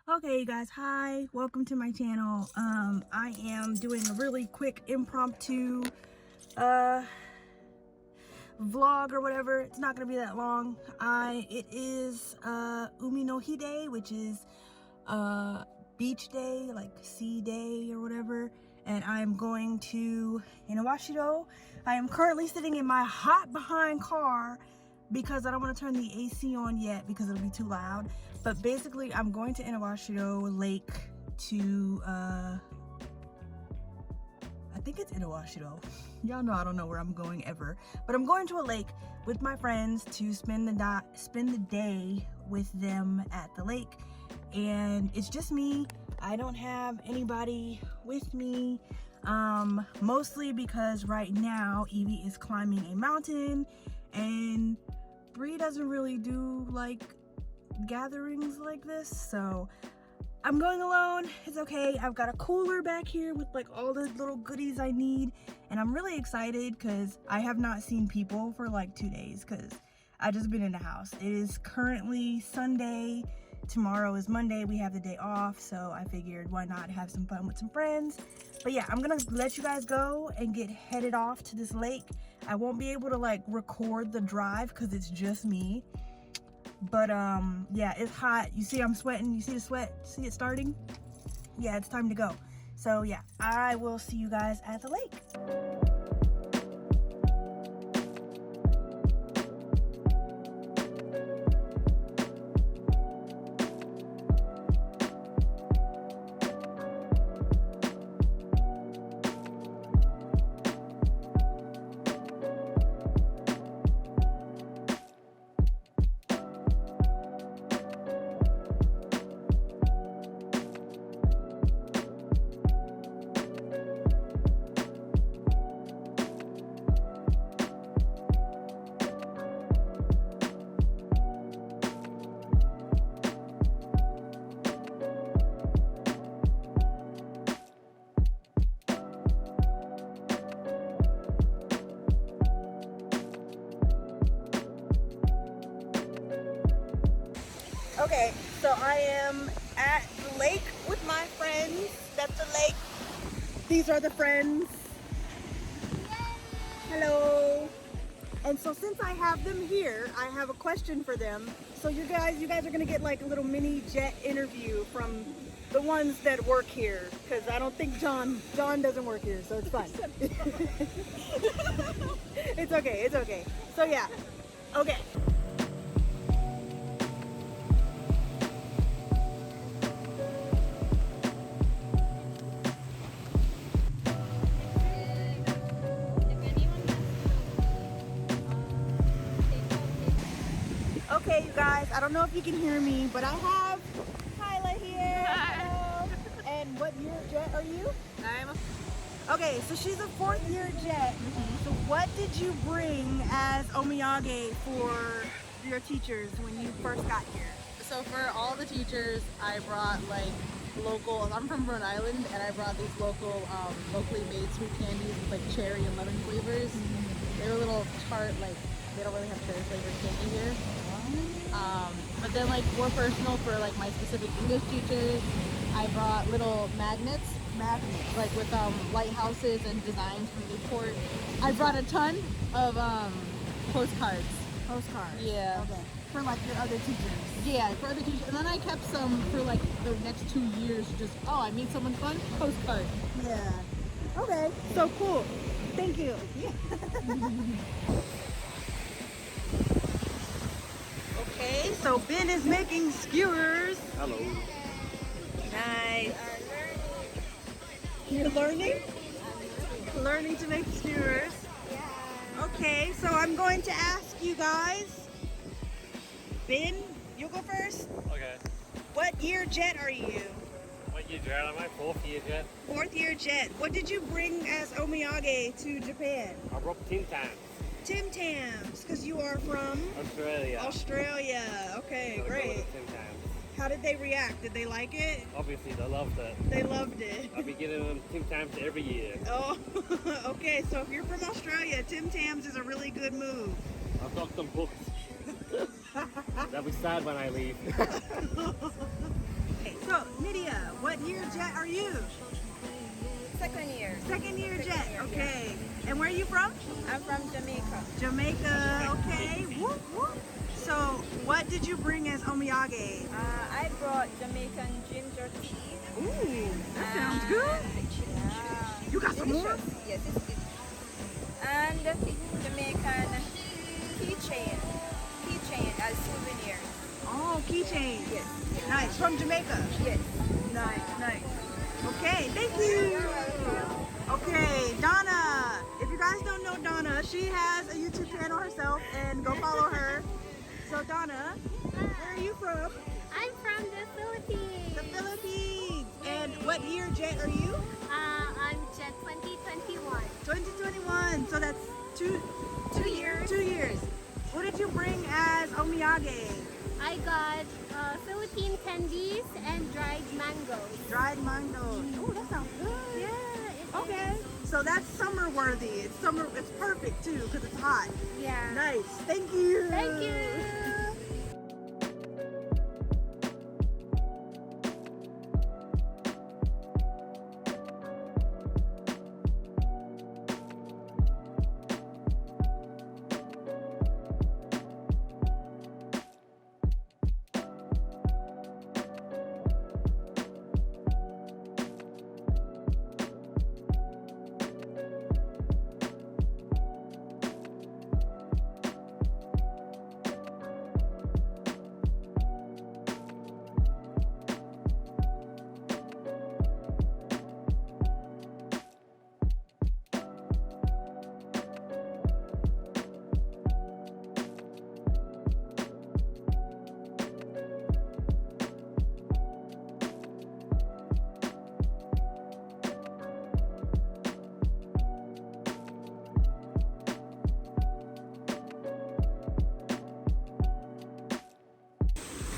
Okay, you guys, hi, welcome to my channel. I am doing a really quick impromptu vlog or whatever. It's not gonna be that long. It is Umi no Hide, which is beach day, like sea day or whatever, and I'm going to Inawashiro. I am currently sitting in my hot behind car because I don't want to turn the AC on yet because it'll be too loud. But basically, I'm going to Inawashiro Lake to, I think it's Inawashiro. Y'all know I don't know where I'm going ever. But I'm going to a lake with my friends to spend the day with them at the lake. And it's just me. I don't have anybody with me. Mostly because right now, Evie is climbing a mountain and Bree doesn't really do like gatherings like this, so I'm going alone. It's okay. I've got a cooler back here with like all the little goodies I need, and I'm really excited because I have not seen people for like 2 days because I've just been in the house. It is currently Sunday. Tomorrow is Monday. We have the day off, so I figured why not have some fun with some friends. But yeah, I'm gonna let you guys go and get headed off to this lake. I won't be able to like record the drive because it's just me. But yeah, it's hot. You see I'm sweating. You see the sweat? See it starting? Yeah, it's time to go. So yeah, I will see you guys at the lake. Okay, so I am at the lake with my friends. That's the lake. These are the friends. Hello. And so since I have them here, I have a question for them. So you guys are gonna get like a little mini jet interview from the ones that work here, because I don't think John doesn't work here, so it's fine. It's okay. So yeah, okay. Okay, you guys, I don't know if you can hear me, but I have Kyla here. Hi. Hello. And what year jet are you? Okay, so she's a 4th year jet. So what did you bring as Omiyage for your teachers when you first got here? So for all the teachers, I brought like local, I'm from Rhode Island, and I brought these locally made sweet candies with like cherry and lemon flavors. They were a little tart, like they don't really have cherry flavored candy here. But then like more personal for like my specific English teachers, I brought little magnets like with lighthouses and designs from Newport. I brought a ton of postcards. Postcards. Yeah. Okay. For like your other teachers. Yeah, for other teachers. And then I kept some for like the next 2 years. Just, oh, I meet someone fun, postcard. Yeah. Okay. So cool. Thank you. Okay, so Ben is making skewers. Hello. Nice. You're learning? Learning to make skewers. Yeah. Okay, so I'm going to ask you guys. Ben, you go first. Okay. What year jet are you? What year jet am I? 4th year jet. 4th year jet. What did you bring as Omiyage to Japan? I brought Tim Tams. Tim Tams, because you are from Australia. Australia. Okay, So I great. got Tim Tams. How did they react? Did they like it? Obviously, they loved it. They loved it. I'll be getting them Tim Tams every year. Oh, okay. So if you're from Australia, Tim Tams is a really good move. I've got them booked. They'll be sad when I leave. Okay, so year jet are you? Second year. Second year jet. year, Okay. And where are you from? I'm from Jamaica. Jamaica. Okay. Whoop, whoop. So, what did you bring as omiyage? I brought Jamaican ginger tea. Ooh, that sounds good. Yeah. You got some more? Delicious. Yes, it's good. And Jamaican keychain. Keychain as souvenir. Oh, keychain. Yes. Nice. From Jamaica. Yes. Nice, nice. Okay, thank you. Okay, Donna. If you guys don't know Donna, she has a YouTube channel herself, and go follow her. So Donna, where are you from? I'm from the Philippines. The Philippines. And what year jet are you? I'm Jet 2021. 2021. So that's two 2 years. 2 years. What did you bring as omiyage? I got Philippine candies and dried mangoes. Dried mango. Oh, that sounds good. Yeah, it Okay. is. So that's summer worthy. It's summer. It's perfect too because it's hot. Yeah. Nice. Thank you. Thank you.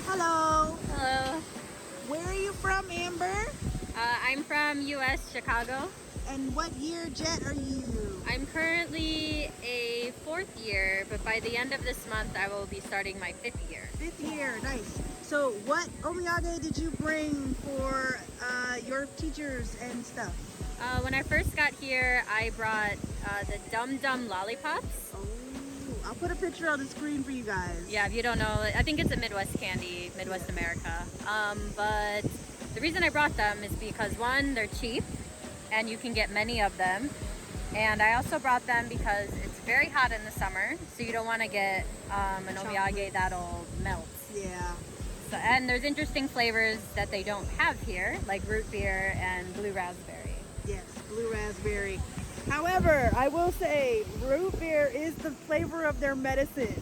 Hello. Hello, Where are you from, Amber? I'm from US, Chicago. And what year jet are you? I'm currently a 4th year, but by the end of this month I will be starting my 5th year. 5th year. Nice. So what omiyage did you bring for your teachers and stuff? When I first got here, I brought the Dum Dum lollipops. Oh, I'll put a picture on the screen for you guys. Yeah, if you don't know, I think it's a Midwest candy, Midwest America. But the reason I brought them is because one, they're cheap and you can get many of them. And I also brought them because it's very hot in the summer, so you don't want to get an omiyage that'll melt. Yeah. So, and there's interesting flavors that they don't have here, like root beer and blue raspberry. Yes, blue raspberry. However, I will say root beer is the flavor of their medicine.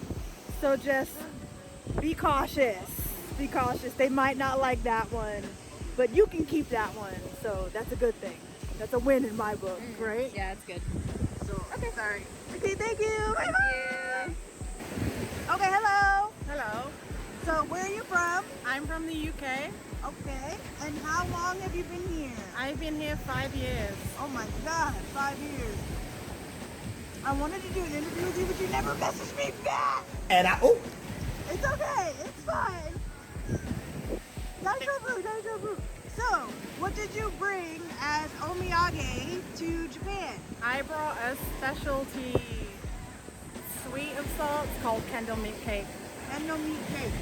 So just be cautious. Be cautious. They might not like that one, but you can keep that one. So that's a good thing. That's a win in my book, right? Yeah, it's good. So, okay, sorry. Okay, thank you. Thank you. Okay, hello. Hello. So where are you from? I'm from the UK. Okay. And how long have you been here? I've been here 5 years. Oh my God, 5 years. I wanted to do an interview with you, but you never messaged me back. And I, oh, It's okay. It's fine. Daijoubu. So, what did you bring as omiyage to Japan? I brought a specialty sweet of salts called Kendall meat cake. Endo meat cake.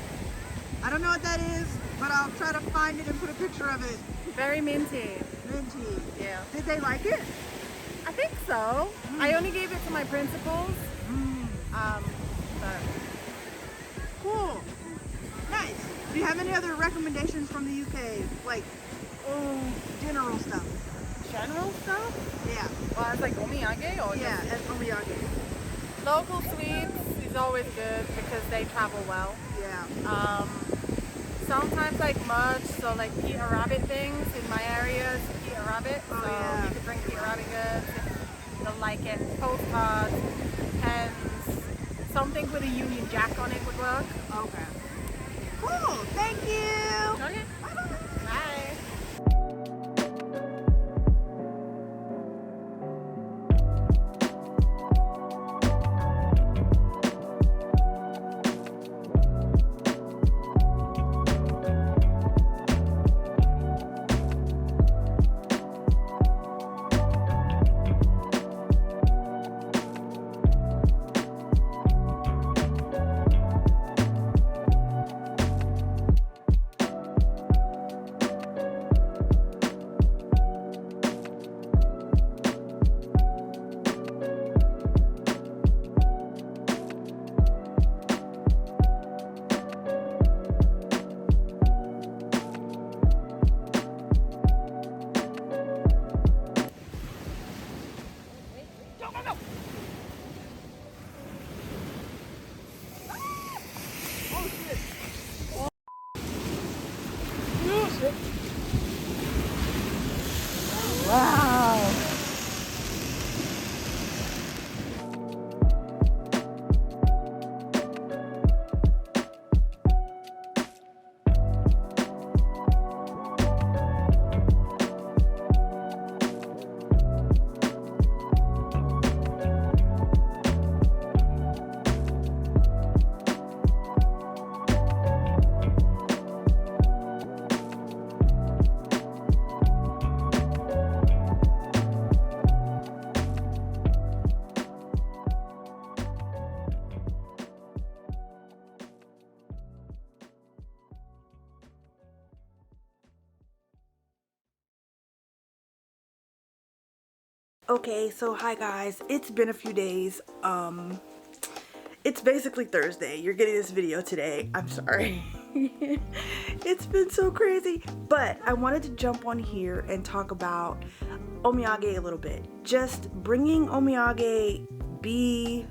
I don't know what that is, but I'll try to find it and put a picture of it. Very minty. Minty. Yeah. Did they like it? I think so. I only gave it to my principals. But Cool. Nice. Do you have any other recommendations from the UK? Like, general stuff. general stuff? Yeah. Well, it's like omiyage or Yeah, as omiyage. local sweets is always good because they travel well. Yeah. Sometimes like merch, so like Peter Rabbit things in my area is Peter Rabbit. Oh, So yeah. you could bring Peter Rabbit goods. They'll like it. Postcards, pens, something with a Union Jack on it would work. Okay. Cool. Thank you. Okay. Bye. Wow. Okay, so hi guys, it's been a few days. It's basically Thursday. You're getting this video today. I'm sorry. It's been so crazy, but I wanted to jump on here and talk about Omiyage a little bit. Just bringing Omiyage, be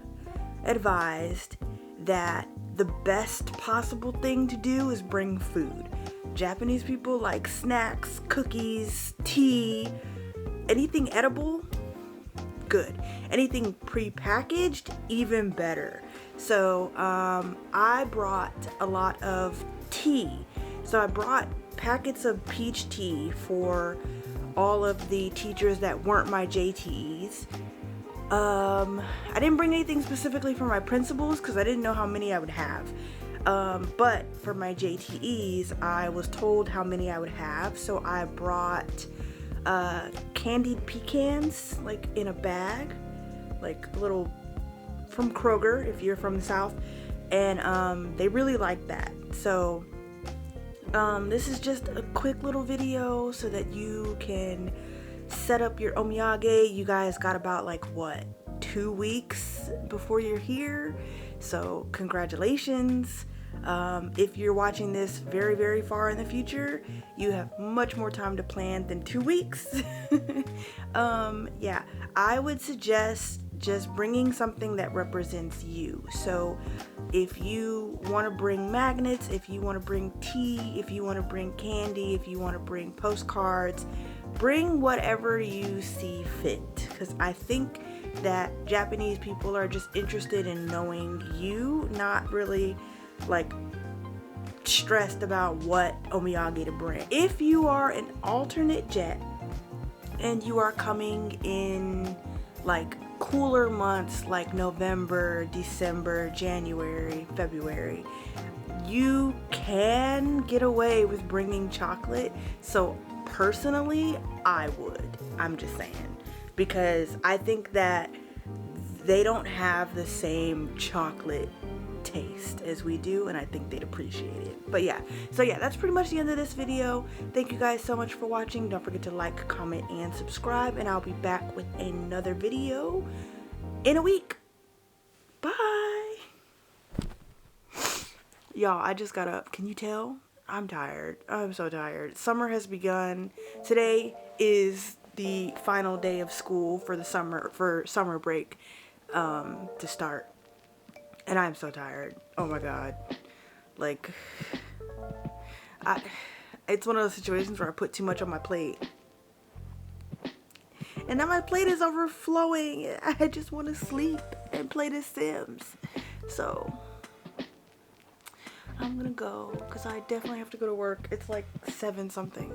advised that the best possible thing to do is bring food. Japanese people like snacks, cookies, tea, anything edible, good. Anything pre-packaged, even better. So I brought a lot of tea. So I brought packets of peach tea for all of the teachers that weren't my JTEs. I didn't bring anything specifically for my principals because I didn't know how many I would have. But for my JTEs, I was told how many I would have, so I brought candied pecans, like in a bag, like little, from Kroger if you're from the South, and they really like that. So this is just a quick little video so that you can set up your Omiyage. You guys got about like what, 2 weeks before you're here, so congratulations. If you're watching this very, very far in the future, you have much more time to plan than 2 weeks. Yeah, I would suggest just bringing something that represents you. So if you want to bring magnets, if you want to bring tea, if you want to bring candy, if you want to bring postcards, bring whatever you see fit, because I think that Japanese people are just interested in knowing you, not really like stressed about what Omiyage to bring. If you are an alternate jet and you are coming in like cooler months like November, December, January, February, you can get away with bringing chocolate. So personally, I would. I'm just saying, because I think that they don't have the same chocolate taste as we do, and I think they'd appreciate it. But yeah, so yeah, that's pretty much the end of this video. Thank you guys so much for watching. Don't forget to like, comment, and subscribe, and I'll be back with another video in a week. Bye. Y'all, I just got up. Can you tell? I'm tired. I'm so tired. Summer has begun. Today is the final day of school for the summer break to start. And I'm so tired. Oh my god. Like, it's one of those situations where I put too much on my plate. And now my plate is overflowing. I just want to sleep and play The Sims. So, I'm gonna go, because I definitely have to go to work. It's like 7 something.